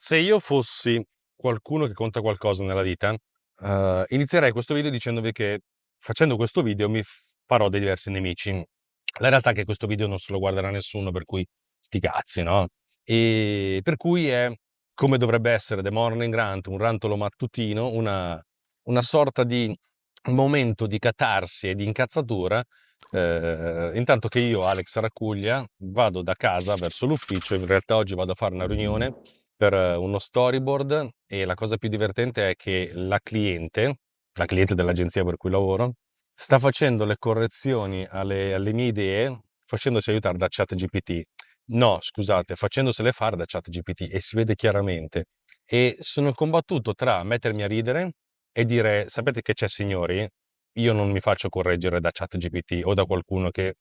Se io fossi qualcuno che conta qualcosa nella vita, inizierei questo video dicendovi che facendo questo video farò dei diversi nemici. La realtà è che questo video non se lo guarderà nessuno, per cui sti cazzi, no? E per cui è come dovrebbe essere The Morning Rant, un rantolo mattutino, una sorta di momento di catarsi e di incazzatura, intanto che io, Alex Racuglia, vado da casa verso l'ufficio. In realtà oggi vado a fare una riunione per uno storyboard, e la cosa più divertente è che la cliente dell'agenzia per cui lavoro, sta facendo le correzioni alle mie idee facendosi aiutare da ChatGPT. No, scusate, facendosele fare da ChatGPT, e si vede chiaramente. E sono combattuto tra mettermi a ridere e dire: sapete che c'è, signori? Io non mi faccio correggere da ChatGPT o da qualcuno che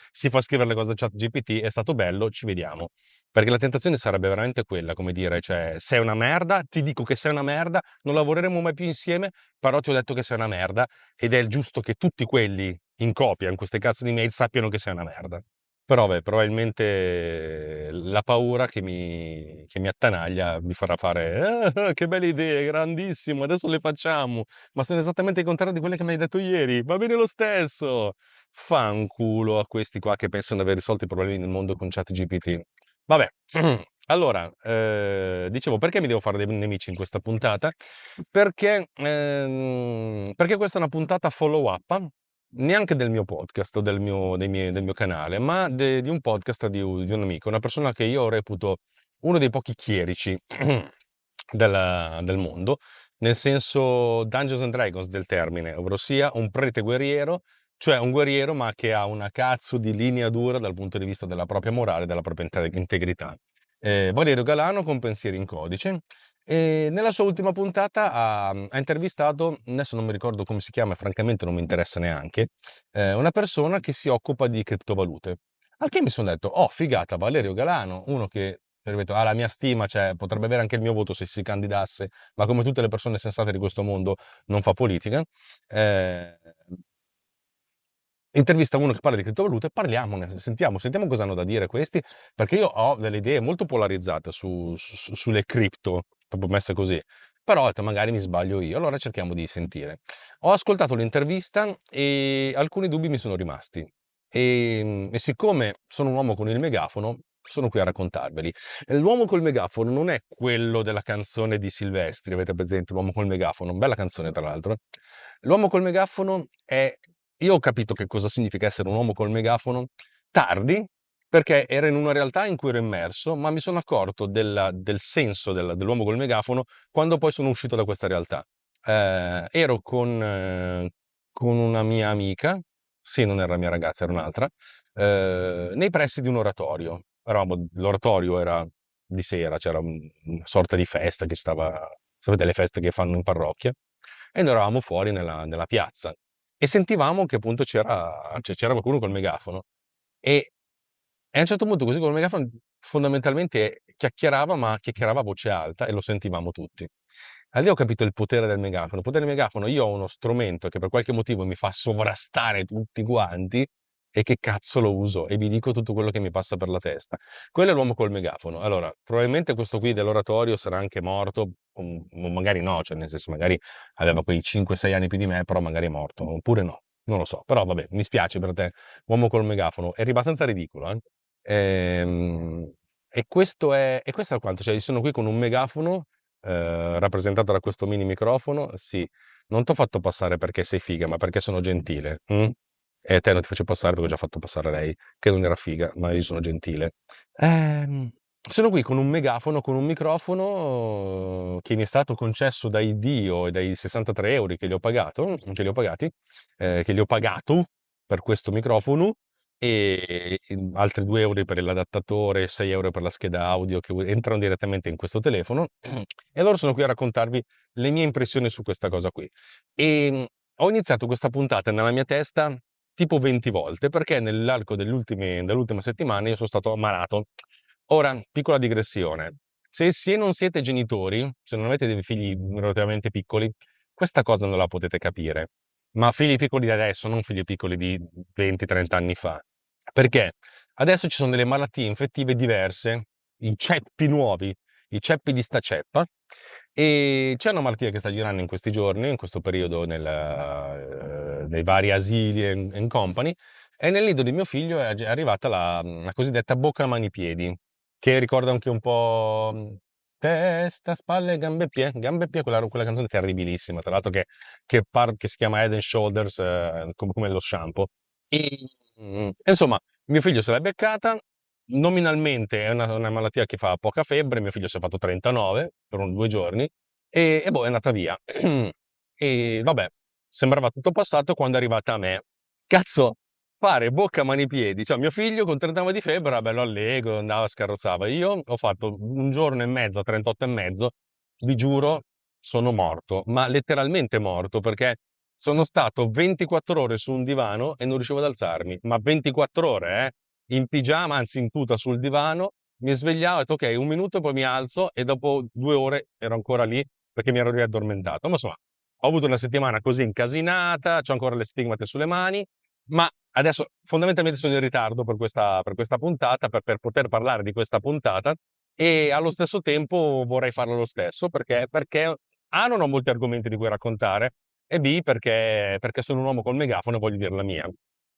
si fa scrivere le cose da ChatGPT. È stato bello, ci vediamo. Perché la tentazione sarebbe veramente quella, come dire, cioè, sei una merda, ti dico che sei una merda, non lavoreremo mai più insieme, però ti ho detto che sei una merda, ed è giusto che tutti quelli in copia in queste cazzo di mail sappiano che sei una merda. Però beh, probabilmente la paura che mi attanaglia mi farà fare: "Ah, che belle idee, grandissimo, adesso le facciamo, ma sono esattamente il contrario di quelle che mi hai detto ieri, va bene lo stesso." Fanculo a questi qua che pensano di aver risolto i problemi del mondo con ChatGPT. Vabbè, allora, dicevo, perché mi devo fare dei nemici in questa puntata? Perché questa è una puntata follow up, neanche del mio podcast o del mio canale, ma di un podcast di un amico, una persona che io reputo uno dei pochi chierici del mondo, nel senso Dungeons and Dragons del termine, ovvero sia un prete guerriero, cioè un guerriero ma che ha una cazzo di linea dura dal punto di vista della propria morale e della propria integrità. Valerio Galano con Pensieri in Codice. E nella sua ultima puntata ha intervistato, adesso non mi ricordo come si chiama, francamente non mi interessa neanche, una persona che si occupa di criptovalute. Al che mi sono detto: oh, figata, Valerio Galano, uno che, ripeto, ha la mia stima, cioè potrebbe avere anche il mio voto se si candidasse, ma come tutte le persone sensate di questo mondo non fa politica. Eh, Intervista uno che parla di criptovalute, parliamone, sentiamo cosa hanno da dire questi, perché io ho delle idee molto polarizzate sulle cripto, proprio messe così. Però ho detto, magari mi sbaglio io, allora cerchiamo di sentire. Ho ascoltato l'intervista e alcuni dubbi mi sono rimasti. E siccome sono un uomo con il megafono, sono qui a raccontarveli. L'uomo col megafono non è quello della canzone di Silvestri, avete presente? L'uomo col megafono, bella canzone tra l'altro. L'uomo col megafono è... Io ho capito che cosa significa essere un uomo col megafono tardi, perché ero in una realtà in cui ero immerso, ma mi sono accorto del senso dell'uomo col megafono quando poi sono uscito da questa realtà. Ero con una mia amica, sì, non era la mia ragazza, era un'altra, nei pressi di un oratorio. L'oratorio era di sera, c'era una sorta di festa che stava, sapete, le feste che fanno in parrocchia, e noi eravamo fuori nella piazza e sentivamo che appunto c'era qualcuno col megafono. E a un certo punto, così col megafono, fondamentalmente chiacchierava, ma chiacchierava a voce alta e lo sentivamo tutti. Lì ho capito il potere del megafono. Il potere del megafono: io ho uno strumento che per qualche motivo mi fa sovrastare tutti quanti, e che cazzo lo uso e vi dico tutto quello che mi passa per la testa. Quello è l'uomo col megafono. Allora, probabilmente questo qui dell'oratorio sarà anche morto, o magari no, cioè nel senso, magari aveva quei 5-6 anni più di me, però magari è morto, oppure no, non lo so. Però vabbè, mi spiace per te, uomo col megafono, è abbastanza ridicolo, eh? Ehm, e questo è quanto, cioè io sono qui con un megafono, rappresentato da questo mini microfono. Sì, non t'ho fatto passare perché sei figa, ma perché sono gentile. E te non ti faccio passare perché ho già fatto passare lei, che non era figa, ma io sono gentile. Ehm, Sono qui con un megafono, con un microfono che mi è stato concesso dai Dio e dai 63 euro che li ho pagato per questo microfono, e altri 2 euro per l'adattatore, 6 euro per la scheda audio che entrano direttamente in questo telefono. E allora sono qui a raccontarvi le mie impressioni su questa cosa qui. E ho iniziato questa puntata nella mia testa tipo 20 volte, perché nell'arco dell'ultima settimana io sono stato ammalato. Ora, piccola digressione: se non siete genitori, se non avete dei figli relativamente piccoli, questa cosa non la potete capire. Ma figli piccoli di adesso, non figli piccoli di 20-30 anni fa. Perché adesso ci sono delle malattie infettive diverse, i ceppi nuovi, i ceppi di sta ceppa. E c'è una malattia che sta girando in questi giorni, in questo periodo, nei vari asili and company, e nel nido di mio figlio è arrivata la cosiddetta bocca, mani, piedi, che ricorda anche un po' testa, spalle, gambe e piedi, quella canzone terribilissima, tra l'altro che si chiama Head and Shoulders, come lo shampoo. Insomma, mio figlio se l'è beccata, nominalmente è una malattia che fa poca febbre, mio figlio si è fatto 39 per 2 giorni e boh, è andata via. E vabbè, sembrava tutto passato quando è arrivata a me. Cazzo, fare bocca, mani, piedi. Cioè, mio figlio con 39 di febbre era bello allegro, andava, scarrozzava. Io ho fatto 1 giorno e mezzo, 38 e mezzo, vi giuro, sono morto, ma letteralmente morto, perché sono stato 24 ore su un divano e non riuscivo ad alzarmi, ma 24 ore, in pigiama, anzi in tuta sul divano, mi svegliavo e ho detto ok, 1 minuto, poi mi alzo e dopo 2 ore ero ancora lì perché mi ero riaddormentato. Ma insomma, ho avuto una settimana così incasinata, c'ho ancora le stigmate sulle mani, ma adesso fondamentalmente sono in ritardo per questa puntata, per poter parlare di questa puntata e allo stesso tempo vorrei farlo lo stesso perché A, non ho molti argomenti di cui raccontare e B, perché sono un uomo col megafono e voglio dire la mia.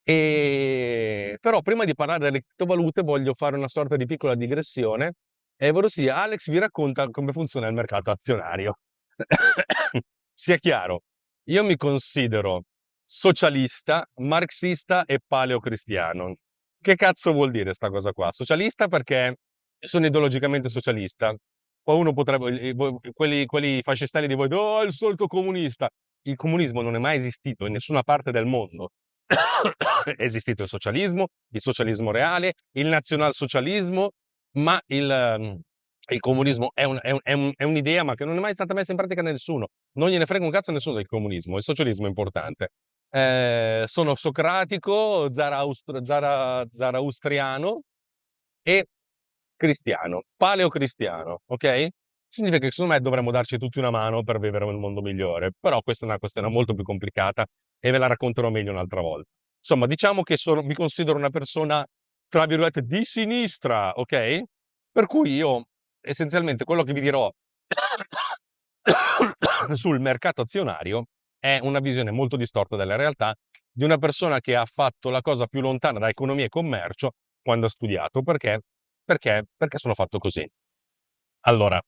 Però prima di parlare delle criptovalute voglio fare una sorta di piccola digressione, ovvero sia Alex vi racconta come funziona il mercato azionario. Sia chiaro, io mi considero socialista, marxista e paleocristiano. Che cazzo vuol dire sta cosa qua? Socialista perché sono ideologicamente socialista. Poi uno potrebbe, quelli fascistelli di voi, oh, il solito comunista. Il comunismo non è mai esistito in nessuna parte del mondo. È esistito il socialismo reale, il nazionalsocialismo, ma il comunismo è un'idea, ma che non è mai stata messa in pratica da nessuno. Non gliene frega un cazzo a nessuno del comunismo, il socialismo è importante. Sono socratico, zaraustriano e cristiano, paleocristiano, ok? Significa che secondo me dovremmo darci tutti una mano per vivere un mondo migliore, però questa è una questione molto più complicata e ve la racconterò meglio un'altra volta. Insomma, diciamo che mi considero una persona, tra virgolette, di sinistra, ok? Per cui io, essenzialmente, quello che vi dirò sul mercato azionario è una visione molto distorta della realtà di una persona che ha fatto la cosa più lontana da economia e commercio quando ha studiato. Perché sono fatto così. Allora,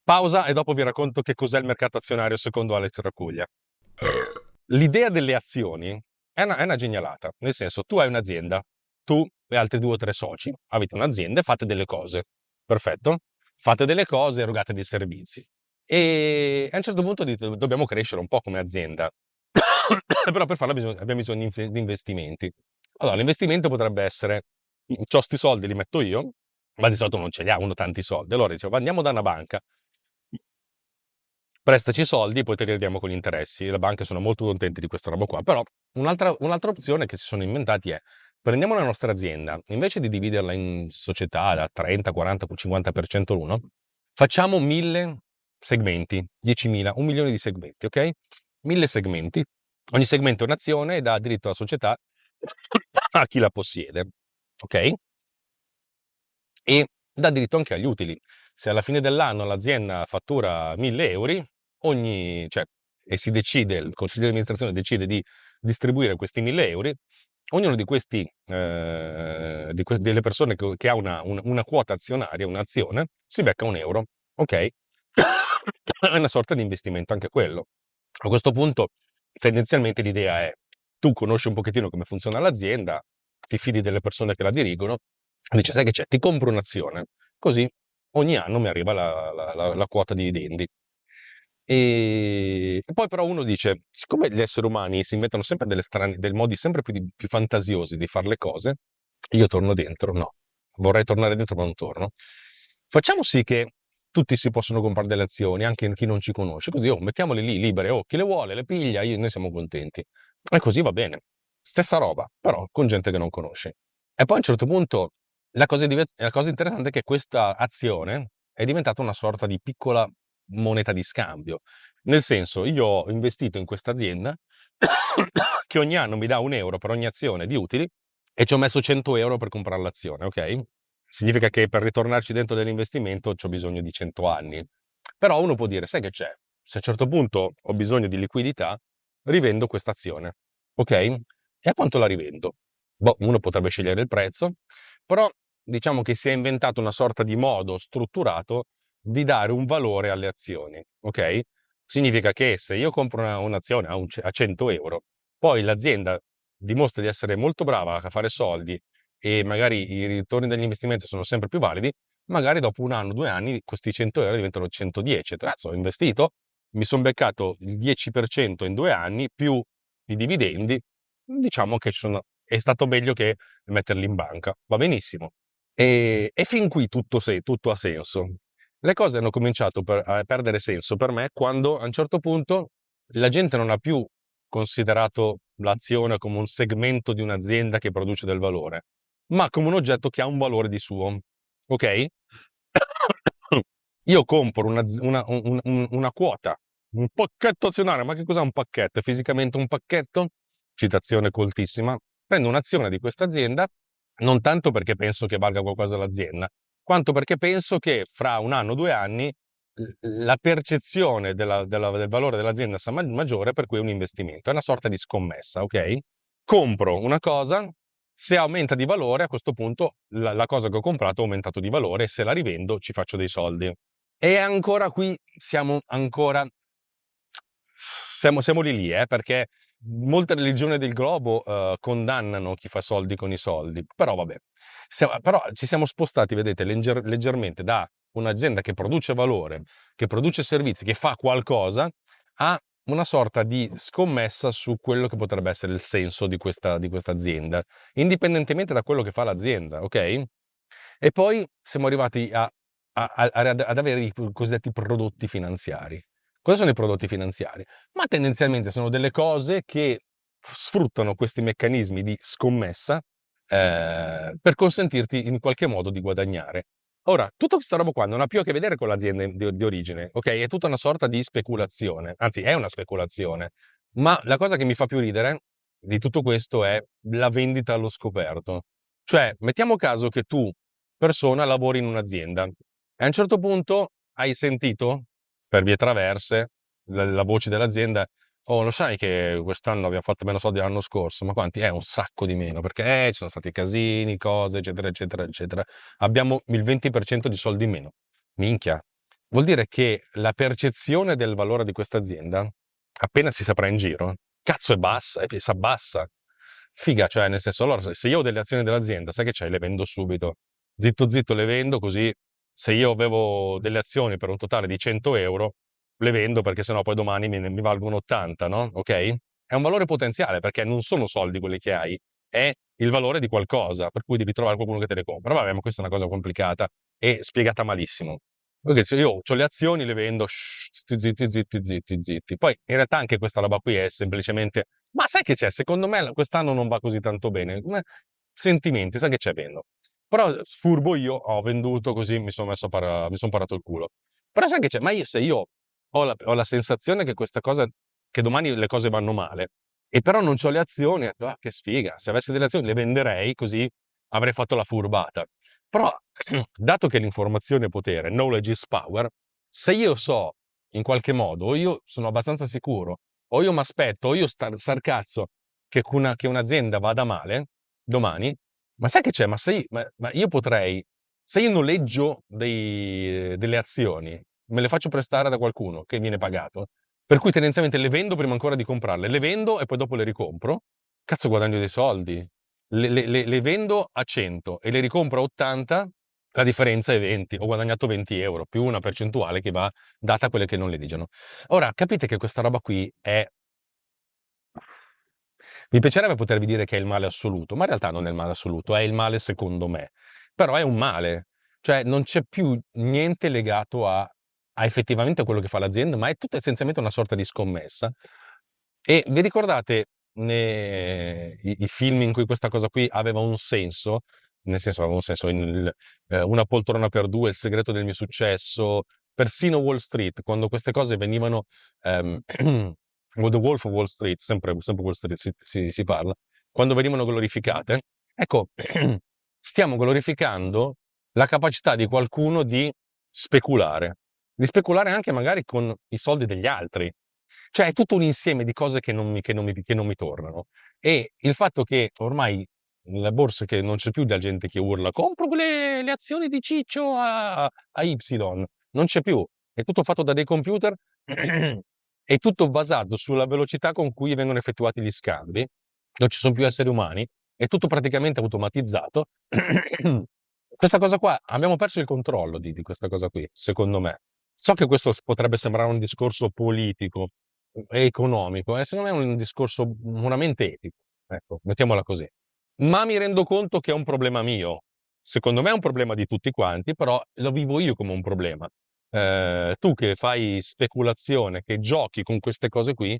pausa e dopo vi racconto che cos'è il mercato azionario secondo Alex Racuglia. L'idea delle azioni è una genialata, nel senso, tu hai un'azienda, tu e altri 2 o 3 soci avete un'azienda e fate delle cose. Perfetto? Fate delle cose, erogate dei servizi. E a un certo punto dite, dobbiamo crescere un po' come azienda. Però per farlo abbiamo bisogno di investimenti. Allora, l'investimento potrebbe essere, c'ho sti soldi, li metto io, ma di solito non ce li ha uno tanti soldi. Allora dicevo, andiamo da una banca, prestaci i soldi, poi te li ridiamo con gli interessi. Le banche sono molto contente di questa roba qua. Però un'altra opzione che si sono inventati è, prendiamo la nostra azienda, invece di dividerla in società da 30, 40, 50% l'uno, facciamo 1000 segmenti, 10.000, 1 milione di segmenti, ok? 1000 segmenti. Ogni segmento è un'azione e dà diritto alla società a chi la possiede, ok? E dà diritto anche agli utili. Se alla fine dell'anno l'azienda fattura 1.000 euro, cioè, e si decide, il consiglio di amministrazione decide di distribuire questi 1.000 euro, ognuno di questi, delle persone che ha una quota azionaria, un'azione, si becca 1 euro, ok? È una sorta di investimento anche quello. A questo punto, tendenzialmente l'idea è, tu conosci un pochettino come funziona l'azienda, ti fidi delle persone che la dirigono, dice, sai che c'è, ti compro un'azione, così ogni anno mi arriva la quota di dividendi. E poi però uno dice, siccome gli esseri umani si inventano sempre dei modi sempre più fantasiosi di fare le cose, io torno dentro, no, vorrei tornare dentro ma non torno. Facciamo sì che tutti si possono comprare delle azioni, anche chi non ci conosce, così mettiamole lì libere, chi le vuole le piglia, noi siamo contenti. E così va bene. Stessa roba, però con gente che non conosce. E poi a un certo punto la cosa interessante è che questa azione è diventata una sorta di piccola moneta di scambio. Nel senso, io ho investito in questa azienda che ogni anno mi dà 1 euro per ogni azione di utili e ci ho messo 100 euro per comprare l'azione, ok? significa che per ritornarci dentro dell'investimento c'ho bisogno di 100 anni. Però uno può dire, sai che c'è? Se a un certo punto ho bisogno di liquidità, rivendo questa azione, ok? E a quanto la rivendo? Boh, uno potrebbe scegliere il prezzo, però diciamo che si è inventato una sorta di modo strutturato di dare un valore alle azioni, ok? Significa che se io compro un'azione a 100 euro, poi l'azienda dimostra di essere molto brava a fare soldi e magari i ritorni degli investimenti sono sempre più validi, magari dopo 1 anno, 2 anni, questi 100 euro diventano 110. Cazzo, ho investito, mi sono beccato il 10% in 2 anni, più i dividendi, diciamo che è stato meglio che metterli in banca. Va benissimo. E fin qui tutto ha senso. Le cose hanno cominciato a perdere senso per me quando a un certo punto la gente non ha più considerato l'azione come un segmento di un'azienda che produce del valore, ma come un oggetto che ha un valore di suo. Ok? Io compro una quota, un pacchetto azionario. Ma che cos'è un pacchetto? È fisicamente un pacchetto? Citazione coltissima. Prendo un'azione di questa azienda non tanto perché penso che valga qualcosa l'azienda, quanto perché penso che fra 1 anno, 2 anni, la percezione del valore dell'azienda sarà maggiore, per cui è un investimento. È una sorta di scommessa, ok? Compro una cosa, se aumenta di valore, a questo punto la cosa che ho comprato ha aumentato di valore e se la rivendo ci faccio dei soldi. E ancora qui siamo lì, perché molte religioni del globo condannano chi fa soldi con i soldi, però vabbè. Però ci siamo spostati, vedete, leggermente da un'azienda che produce valore, che produce servizi, che fa qualcosa, a una sorta di scommessa su quello che potrebbe essere il senso di questa azienda, indipendentemente da quello che fa l'azienda, ok? E poi siamo arrivati ad avere i cosiddetti prodotti finanziari. Cosa sono i prodotti finanziari? Ma tendenzialmente sono delle cose che sfruttano questi meccanismi di scommessa per consentirti in qualche modo di guadagnare. Ora, tutta questa roba qua non ha più a che vedere con l'azienda di origine, ok? È tutta una sorta di speculazione, anzi è una speculazione, ma la cosa che mi fa più ridere di tutto questo è la vendita allo scoperto. Cioè, mettiamo caso che tu, persona, lavori in un'azienda e a un certo punto hai sentito, per vie traverse, la voce dell'azienda: "Oh, lo sai che quest'anno abbiamo fatto meno soldi dell'anno scorso?" "Ma quanti?" Un sacco di meno, perché ci sono stati casini, cose, eccetera, eccetera, eccetera. Abbiamo il 20% di soldi in meno. Minchia. Vuol dire che la percezione del valore di questa azienda, appena si saprà in giro, cazzo è bassa, s'abbassa. Figa, cioè, nel senso, allora, se io ho delle azioni dell'azienda, sai che c'è? Le vendo subito. Zitto zitto le vendo, così se io avevo delle azioni per un totale di 100 euro, le vendo perché sennò poi domani mi valgono 80, no? Ok? È un valore potenziale perché non sono soldi quelli che hai, è il valore di qualcosa, per cui devi trovare qualcuno che te le compra. Vabbè, ma questa è una cosa complicata e spiegata malissimo. Perché se io ho le azioni, le vendo, zitti, zitti, zitti, zitti, zitti. Poi in realtà anche questa roba qui è semplicemente, ma sai che c'è? Secondo me quest'anno non va così tanto bene. Sentimenti, sai che c'è, vendo. Però furbo io ho venduto così mi sono parato il culo. Però sai che c'è? Ma se io ho la sensazione che questa cosa, che domani le cose vanno male, e però non ho le azioni, ho detto, ah, che sfiga, se avessi delle azioni le venderei così avrei fatto la furbata. Però, dato che l'informazione è potere, knowledge is power, se io so in qualche modo, o io sono abbastanza sicuro, o io mi aspetto, o io star cazzo che un'azienda vada male domani, ma sai che c'è? Ma io potrei, se io noleggio delle azioni, me le faccio prestare da qualcuno che viene pagato, per cui tendenzialmente le vendo prima ancora di comprarle, le vendo e poi dopo le ricompro, cazzo guadagno dei soldi. Le vendo a 100 e le ricompro a 80, la differenza è 20, ho guadagnato 20 euro, più una percentuale che va data a quelle che non le dicono. Ora, capite che questa roba qui è. Mi piacerebbe potervi dire che è il male assoluto, ma in realtà non è il male assoluto, è il male secondo me. Però è un male, cioè non c'è più niente legato a effettivamente quello che fa l'azienda, ma è tutto essenzialmente una sorta di scommessa. E vi ricordate i film in cui questa cosa qui aveva un senso? Nel senso, aveva un senso, Una poltrona per due, Il segreto del mio successo, persino Wall Street, quando queste cose venivano, ehm, o The Wolf of Wall Street, sempre Wall Street si parla, quando venivano glorificate, ecco, stiamo glorificando la capacità di qualcuno di speculare anche magari con i soldi degli altri. Cioè è tutto un insieme di cose che non mi tornano. E il fatto che ormai nelle borse che non c'è più da gente che urla compro le azioni di Ciccio a Y, non c'è più. È tutto fatto da dei computer, è tutto basato sulla velocità con cui vengono effettuati gli scambi, non ci sono più esseri umani, è tutto praticamente automatizzato. Questa cosa qua, abbiamo perso il controllo di questa cosa qui, secondo me. So che questo potrebbe sembrare un discorso politico e economico, secondo me è un discorso puramente etico, ecco, mettiamola così. Ma mi rendo conto che è un problema mio. Secondo me è un problema di tutti quanti, però lo vivo io come un problema. Tu che fai speculazione, che giochi con queste cose qui,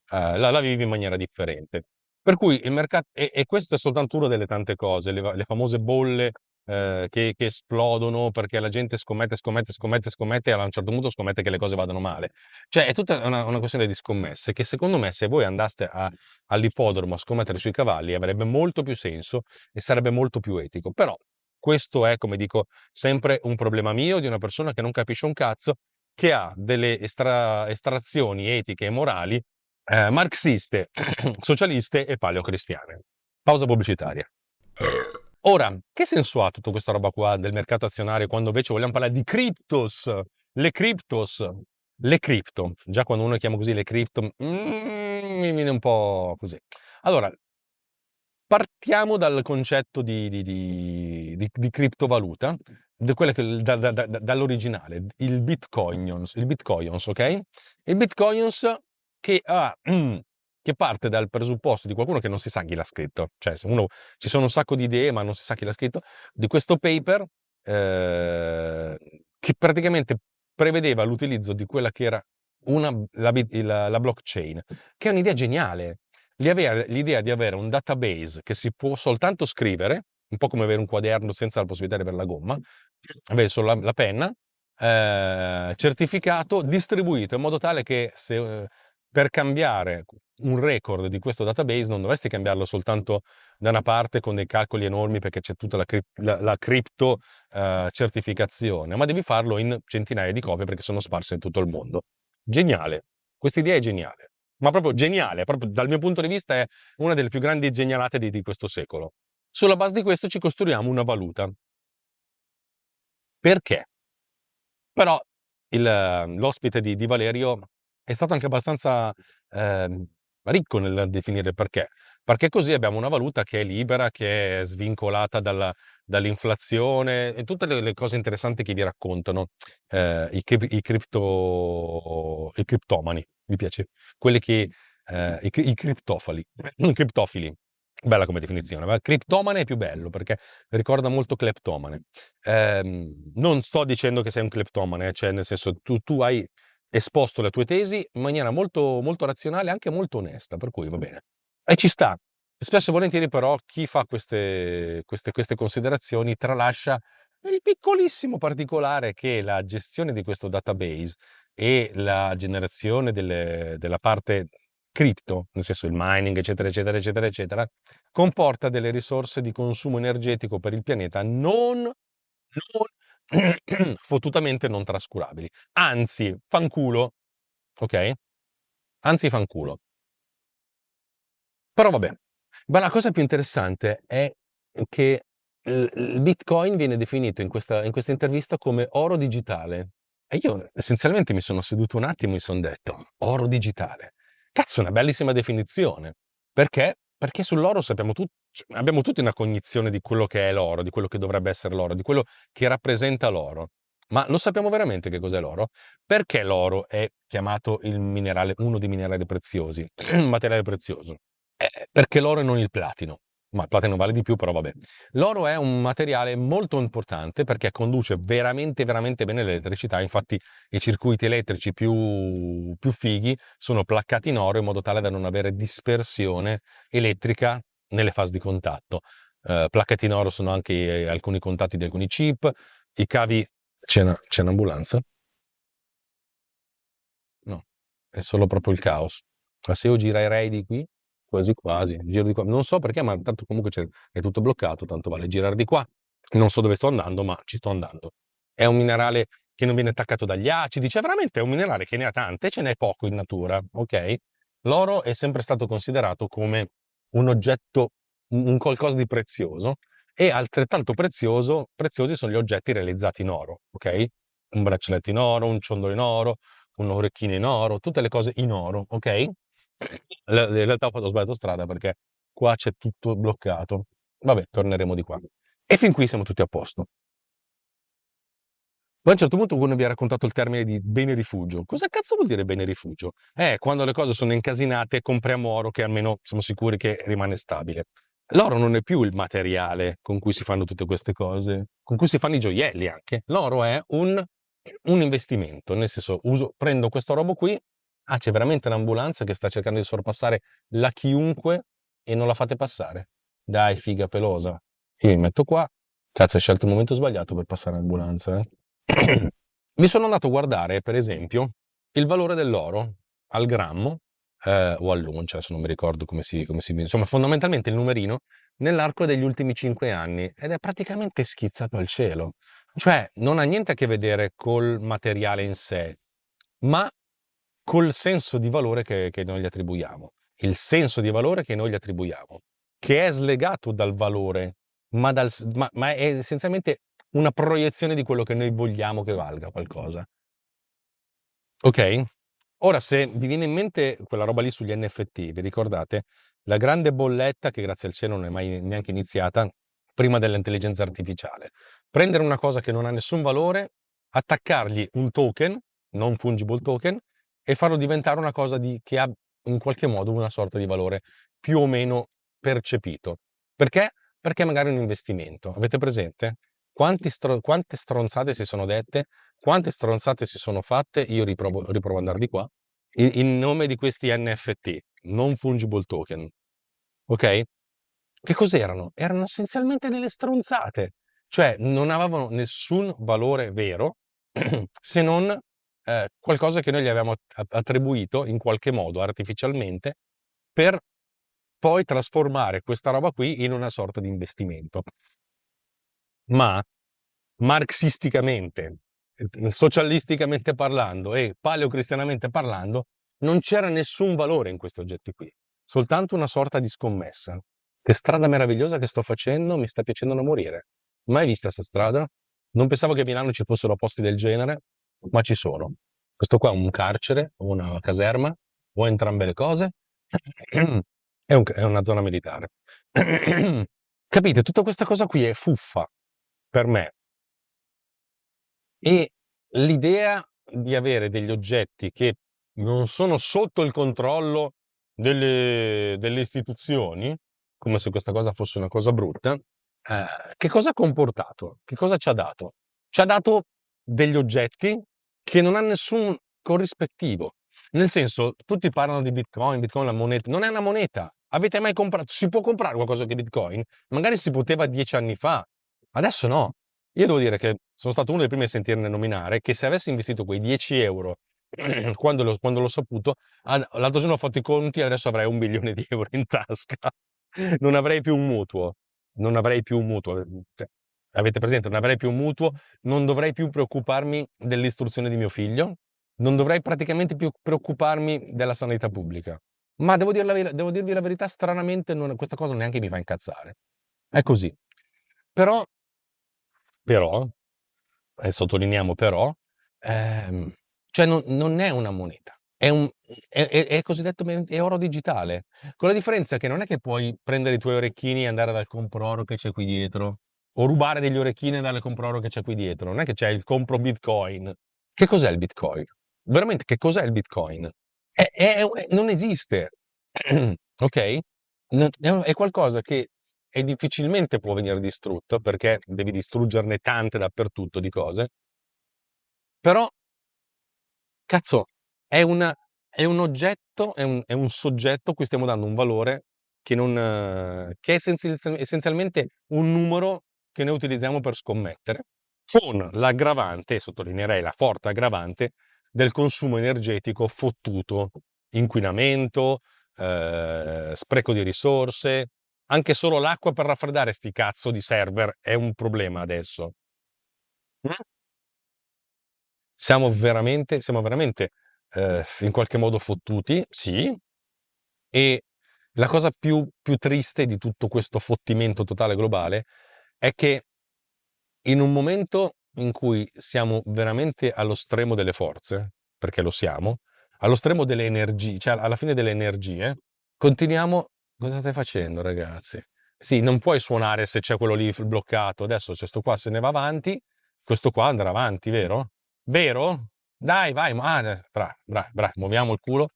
la vivi in maniera differente. Per cui il mercato, e questo è soltanto una delle tante cose, le famose bolle che esplodono perché la gente scommette e a un certo punto scommette che le cose vadano male. Cioè è tutta una questione di scommesse che secondo me se voi andaste all'ippodromo a scommettere sui cavalli avrebbe molto più senso e sarebbe molto più etico. Però questo è, come dico, sempre un problema mio di una persona che non capisce un cazzo, che ha delle estrazioni etiche e morali marxiste, socialiste e paleocristiane. Pausa pubblicitaria. Ora, che senso ha tutta questa roba qua del mercato azionario quando invece vogliamo parlare di criptos? Le criptos, le cripto. Già quando uno chiama così le cripto, mi viene un po' così. Allora, partiamo dal concetto di criptovaluta, dall'originale, il Bitcoins, ok? Il Bitcoins che parte dal presupposto di qualcuno che non si sa chi l'ha scritto, cioè se uno, ci sono un sacco di idee ma non si sa chi l'ha scritto, di questo paper che praticamente prevedeva l'utilizzo di quella che era la blockchain, che è un'idea geniale. Aveva l'idea di avere un database che si può soltanto scrivere, un po' come avere un quaderno senza la possibilità di avere la gomma, avere solo la penna, certificato, distribuito in modo tale che per cambiare un record di questo database non dovresti cambiarlo soltanto da una parte con dei calcoli enormi perché c'è tutta la cripto certificazione, ma devi farlo in centinaia di copie perché sono sparse in tutto il mondo. Geniale, questa idea è geniale, ma proprio geniale, proprio dal mio punto di vista è una delle più grandi genialate di questo secolo. Sulla base di questo ci costruiamo una valuta. Perché? Però l'ospite di Valerio è stato anche abbastanza ricco nel definire il perché. Perché così abbiamo una valuta che è libera, che è svincolata dall'inflazione e tutte le cose interessanti che vi raccontano i criptomani, mi piace, quelli che i criptofali, i criptofili. Bella come definizione, ma criptomane è più bello perché ricorda molto cleptomane. Non sto dicendo che sei un cleptomane, cioè nel senso tu hai esposto le tue tesi in maniera molto, molto razionale, anche molto onesta, per cui va bene. E ci sta. Spesso e volentieri però chi fa queste considerazioni tralascia il piccolissimo particolare che la gestione di questo database e la generazione della parte cripto, nel senso il mining, eccetera, eccetera, eccetera, eccetera, comporta delle risorse di consumo energetico per il pianeta non fottutamente non trascurabili. Anzi, fanculo, ok? Anzi, fanculo. Però vabbè. Ma la cosa più interessante è che il Bitcoin viene definito in questa intervista come oro digitale. E io essenzialmente mi sono seduto un attimo e mi sono detto, oro digitale. Cazzo, è una bellissima definizione. Perché? Perché sull'oro abbiamo tutti una cognizione di quello che è l'oro, di quello che dovrebbe essere l'oro, di quello che rappresenta l'oro. Ma lo sappiamo veramente che cos'è l'oro? Perché l'oro è chiamato uno dei minerali preziosi, un materiale prezioso? Perché l'oro e non il platino. Ma il platino vale di più, però vabbè. L'oro è un materiale molto importante perché conduce veramente, veramente bene l'elettricità. Infatti i circuiti elettrici più fighi sono placcati in oro in modo tale da non avere dispersione elettrica nelle fasi di contatto. Placcati in oro sono anche alcuni contatti di alcuni chip, i cavi. C'è un'ambulanza? No, è solo proprio il caos. Ma se io girerei di qui, quasi quasi, giro di qua, non so perché, ma tanto comunque è tutto bloccato, tanto vale girare di qua. Non so dove sto andando, ma ci sto andando. È un minerale che non viene attaccato dagli acidi, cioè veramente è un minerale che ne ha tante, ce n'è poco in natura, ok? L'oro è sempre stato considerato come un oggetto, un qualcosa di prezioso, e altrettanto preziosi sono gli oggetti realizzati in oro, ok? Un braccialetto in oro, un ciondolo in oro, un orecchino in oro, tutte le cose in oro, ok? In realtà ho sbagliato strada perché qua c'è tutto bloccato. Vabbè, torneremo di qua. E fin qui siamo tutti a posto. Poi a un certo punto uno vi ha raccontato il termine di bene rifugio. Cosa cazzo vuol dire bene rifugio? Quando le cose sono incasinate, compriamo oro che almeno siamo sicuri che rimane stabile. L'oro non è più il materiale con cui si fanno tutte queste cose, con cui si fanno i gioielli anche. L'oro è un investimento, nel senso, prendo questo robo qui, c'è veramente un'ambulanza che sta cercando di sorpassare la chiunque e non la fate passare. Dai, figa pelosa. Io mi metto qua. Cazzo, hai scelto il momento sbagliato per passare l'ambulanza, eh? Mi sono andato a guardare, per esempio, il valore dell'oro al grammo, o all'uncia, adesso non mi ricordo come si insomma, fondamentalmente il numerino, nell'arco degli ultimi 5 anni, ed è praticamente schizzato al cielo. Cioè, non ha niente a che vedere col materiale in sé, ma col senso di valore che noi gli attribuiamo. Il senso di valore che noi gli attribuiamo, che è slegato dal valore, ma è essenzialmente una proiezione di quello che noi vogliamo che valga qualcosa. Ok? Ora, se vi viene in mente quella roba lì sugli NFT, vi ricordate? La grande bolletta, che grazie al cielo non è mai neanche iniziata, prima dell'intelligenza artificiale. Prendere una cosa che non ha nessun valore, attaccargli un token, non fungible token, e farlo diventare una cosa che ha in qualche modo una sorta di valore più o meno percepito. Perché? Perché magari è un investimento. Avete presente? Quante stronzate si sono dette, quante stronzate si sono fatte, io riprovo ad andare di qua, in nome di questi NFT, non fungible token, ok? Che cos'erano? Erano essenzialmente delle stronzate, cioè non avevano nessun valore vero se non qualcosa che noi gli avevamo attribuito in qualche modo artificialmente per poi trasformare questa roba qui in una sorta di investimento. Ma marxisticamente, socialisticamente parlando e paleocristianamente parlando, non c'era nessun valore in questi oggetti qui, soltanto una sorta di scommessa. Che strada meravigliosa che sto facendo, mi sta piacendo da morire. Mai vista sta strada? Non pensavo che a Milano ci fossero posti del genere, ma ci sono. Questo qua è un carcere, o una caserma, o entrambe le cose. È una zona militare. Capite? Tutta questa cosa qui è fuffa per me. E l'idea di avere degli oggetti che non sono sotto il controllo delle istituzioni, come se questa cosa fosse una cosa brutta, che cosa ha comportato? Che cosa ci ha dato? Ci ha dato degli oggetti che non hanno nessun corrispettivo. Nel senso, tutti parlano di Bitcoin, Bitcoin è la moneta. Non è una moneta. Avete mai comprato? Si può comprare qualcosa che Bitcoin? Magari si poteva 10 anni fa. Adesso no. Io devo dire che sono stato uno dei primi a sentirne nominare, che se avessi investito quei 10 euro quando l'ho saputo, l'altro giorno ho fatto i conti e adesso avrei 1 milione di euro in tasca. Non avrei più un mutuo. Non avrei più un mutuo. Cioè, avete presente? Non avrei più un mutuo, non dovrei più preoccuparmi dell'istruzione di mio figlio, non dovrei praticamente più preoccuparmi della sanità pubblica. Ma devo dirvi la verità, stranamente questa cosa neanche mi fa incazzare. È così. Però, però, e sottolineiamo però, ehm, cioè non è una moneta, è cosiddetto è oro digitale, con la differenza che non è che puoi prendere i tuoi orecchini e andare dal compro-oro che c'è qui dietro, o rubare degli orecchini e andare al compro-oro che c'è qui dietro, non è che c'è il compro Bitcoin. Che cos'è il Bitcoin? Veramente, che cos'è il Bitcoin? Non esiste, ok? È qualcosa che e difficilmente può venire distrutto perché devi distruggerne tante dappertutto di cose, però cazzo è un oggetto, è un soggetto a cui stiamo dando un valore che è essenzialmente un numero che noi utilizziamo per scommettere, con l'aggravante, e sottolineerei la forte aggravante, del consumo energetico fottuto, inquinamento, spreco di risorse, Anche solo l'acqua per raffreddare sti cazzo di server è un problema adesso. Mm? Siamo veramente in qualche modo fottuti, sì, e la cosa più triste di tutto questo fottimento totale globale è che in un momento in cui siamo veramente allo stremo delle forze, perché lo siamo, allo stremo delle energie, cioè alla fine delle energie, continuiamo. Cosa state facendo, ragazzi? Sì, non puoi suonare se c'è quello lì bloccato. Adesso c'è sto qua, se ne va avanti, questo qua andrà avanti, vero? Vero? Dai, vai, muoviamo il culo.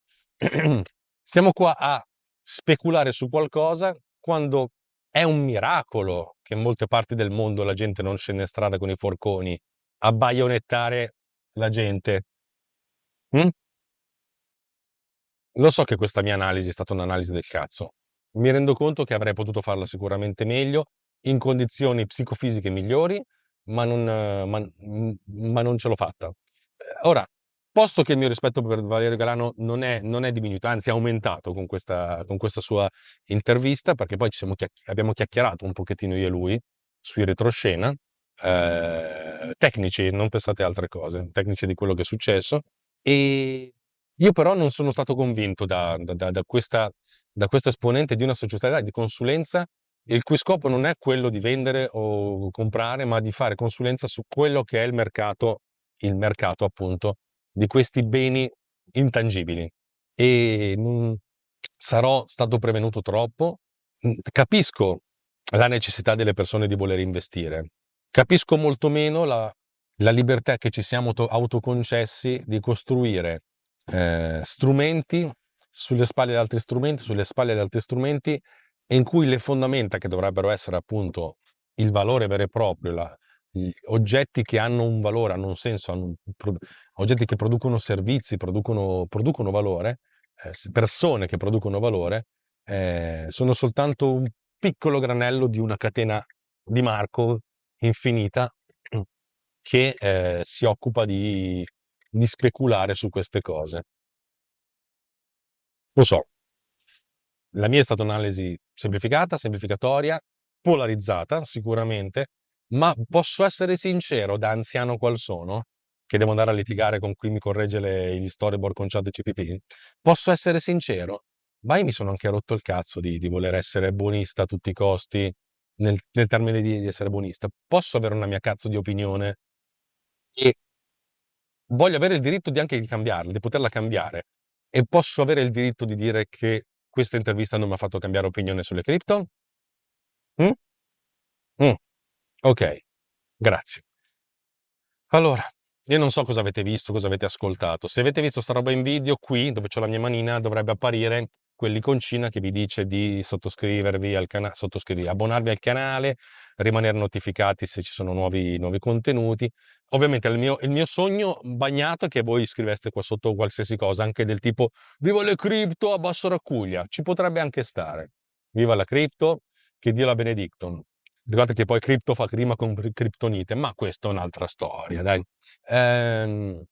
Stiamo qua a speculare su qualcosa quando è un miracolo che in molte parti del mondo la gente non scende in strada con i forconi a baionettare la gente. Mm? Lo so che questa mia analisi è stata un'analisi del cazzo. Mi rendo conto che avrei potuto farla sicuramente meglio, in condizioni psicofisiche migliori, ma non ce l'ho fatta. Ora, posto che il mio rispetto per Valerio Galano non è diminuito, anzi è aumentato con questa sua intervista, perché poi abbiamo chiacchierato un pochettino io e lui sui retroscena, tecnici, non pensate a altre cose, tecnici di quello che è successo. E io però non sono stato convinto da questo esponente di una società di consulenza, il cui scopo non è quello di vendere o comprare, ma di fare consulenza su quello che è il mercato appunto di questi beni intangibili. E sarò stato prevenuto troppo. Capisco la necessità delle persone di voler investire. Capisco molto meno la libertà che ci siamo autoconcessi di costruire strumenti sulle spalle di altri strumenti, sulle spalle di altri strumenti, in cui le fondamenta che dovrebbero essere appunto il valore vero e proprio, gli oggetti che hanno un valore, hanno un senso, oggetti che producono servizi, producono valore, persone che producono valore, sono soltanto un piccolo granello di una catena di Marco infinita che si occupa di speculare su queste cose. Lo so, la mia è stata un'analisi semplificata, semplificatoria, polarizzata sicuramente, ma posso essere sincero, da anziano qual sono, che devo andare a litigare con chi mi corregge gli storyboard con ChatGPT, posso essere sincero, ma io mi sono anche rotto il cazzo di voler essere buonista a tutti i costi, nel termine di essere buonista. Posso avere una mia cazzo di opinione e voglio avere il diritto anche di cambiarla, di poterla cambiare. E posso avere il diritto di dire che questa intervista non mi ha fatto cambiare opinione sulle cripto? Mm? Mm, ok, grazie. Allora, io non so cosa avete visto, cosa avete ascoltato. Se avete visto sta roba in video, qui dove c'ho la mia manina dovrebbe apparire quell'iconcina che vi dice di sottoscrivervi al canale, abbonarvi al canale, rimanere notificati se ci sono nuovi contenuti. Ovviamente il mio sogno bagnato è che voi scriveste qua sotto qualsiasi cosa, anche del tipo viva le cripto a basso raccuglia, ci potrebbe anche stare. Viva la cripto, che Dio la benedicton. Ricordate che poi cripto fa rima con criptonite, ma questa è un'altra storia, dai. Ehm,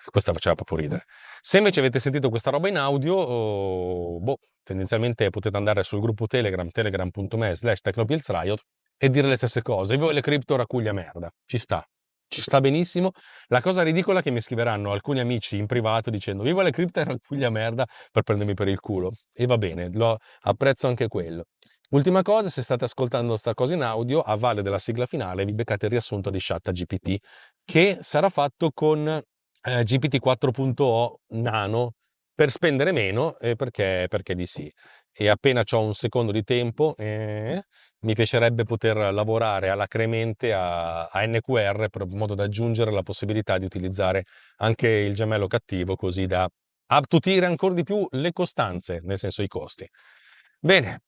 questa faceva proprio ridere. Se invece avete sentito questa roba in audio, boh, tendenzialmente potete andare sul gruppo Telegram, telegram.me/technopillsriot e dire le stesse cose. Voi le cripto raccuglia merda. Ci sta benissimo. La cosa ridicola è che mi scriveranno alcuni amici in privato dicendo viva le cripto e raccuglia merda per prendermi per il culo. E va bene, lo apprezzo anche quello. Ultima cosa, se state ascoltando sta cosa in audio, a valle della sigla finale vi beccate il riassunto di ChatGPT, che sarà fatto con GPT 4.0 Nano per spendere meno, perché di sì. E appena ho un secondo di tempo, mi piacerebbe poter lavorare alacremente a NQR per in modo da aggiungere la possibilità di utilizzare anche il gemello cattivo, così da attutire ancora di più le costanze, nel senso i costi. Bene,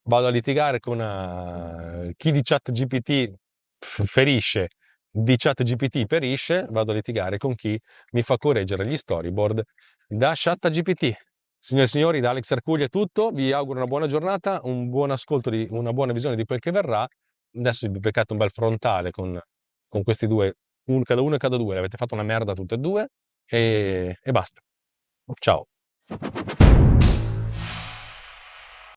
vado a litigare con chi di ChatGPT ferisce, di ChatGPT perisce, vado a litigare con chi mi fa correggere gli storyboard da ChatGPT. Signore e signori, da Alex Arcuglia è tutto, vi auguro una buona giornata, un buon ascolto, una buona visione di quel che verrà. Adesso vi beccate un bel frontale con questi due, uno e cada due, avete fatto una merda tutte e due e basta. Ciao.